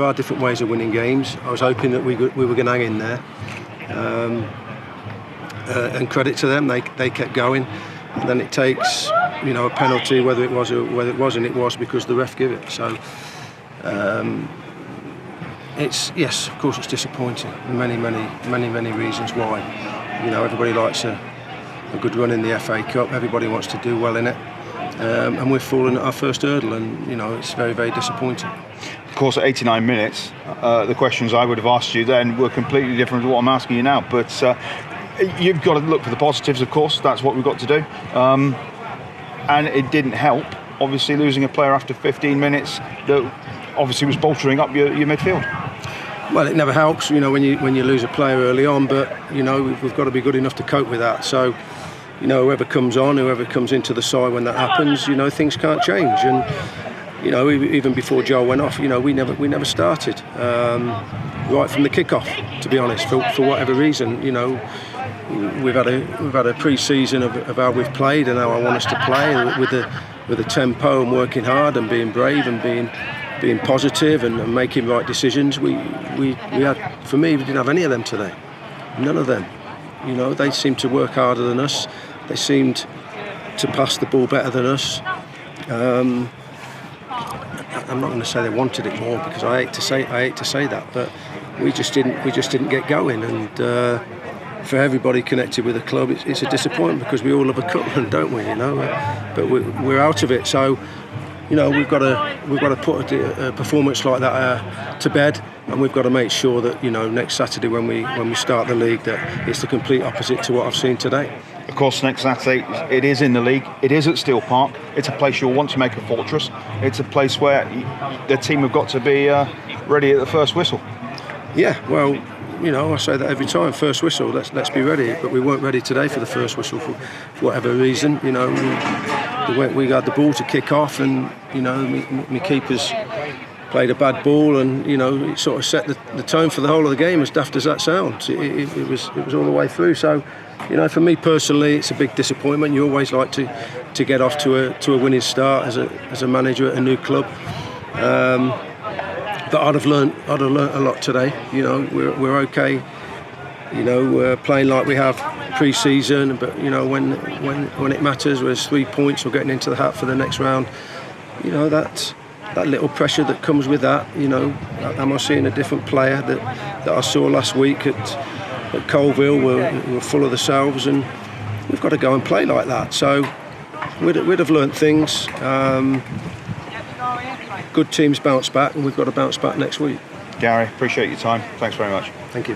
are different ways of winning games. I was hoping that we were going to hang in there, and credit to them, they kept going. And then it takes, a penalty, whether it was or whether it wasn't. It was because the ref gave it. So yes, of course, it's disappointing. Many reasons why. Everybody likes a good run in the FA Cup. Everybody wants to do well in it. And we've fallen at our first hurdle, and it's very disappointing. Of course, at 89 minutes, the questions I would have asked you then were completely different to what I'm asking you now. But you've got to look for the positives, of course. That's what we've got to do. And it didn't help, obviously, losing a player after 15 minutes that obviously was bolstering up your midfield. Well, it never helps, when you lose a player early on. But we've got to be good enough to cope with that. So. Whoever comes on, whoever comes into the side when that happens, things can't change. And even before Joel went off, we never started right from the kick-off. To be honest, for whatever reason, we've had a pre-season of how we've played and how I want us to play, with a tempo and working hard and being brave and being positive and making right decisions. We had, for me, we didn't have any of them today. None of them. They seemed to work harder than us. They seemed to pass the ball better than us. I'm not going to say they wanted it more, because I hate to say that, but we just didn't get going. And for everybody connected with the club, it's a disappointment, because we all love a cup run, don't we? But we're out of it. So we've got to put a performance like that to bed. And we've got to make sure that next Saturday when we start the league, that it's the complete opposite to what I've seen today. Of course, next Saturday it is in the league. It is at Steel Park. It's a place you'll want to make a fortress. It's a place where the team have got to be ready at the first whistle. Yeah, well, I say that every time. First whistle, let's be ready. But we weren't ready today for the first whistle for whatever reason. We had the ball to kick off, and my keepers played a bad ball, and it sort of set the tone for the whole of the game, as daft as that sounds. It was all the way through. So for me personally, it's a big disappointment. You always like to get off to a winning start as a manager at a new club. But I'd have learnt a lot today. We're okay. We're playing like we have pre-season, but when it matters, there's 3 points or getting into the hat for the next round. That little pressure that comes with that. Am I seeing a different player that I saw last week at Colville? We're full of themselves, and we've got to go and play like that. So we'd have learnt things. Good teams bounce back, and we've got to bounce back next week. Gary, appreciate your time. Thanks very much. Thank you.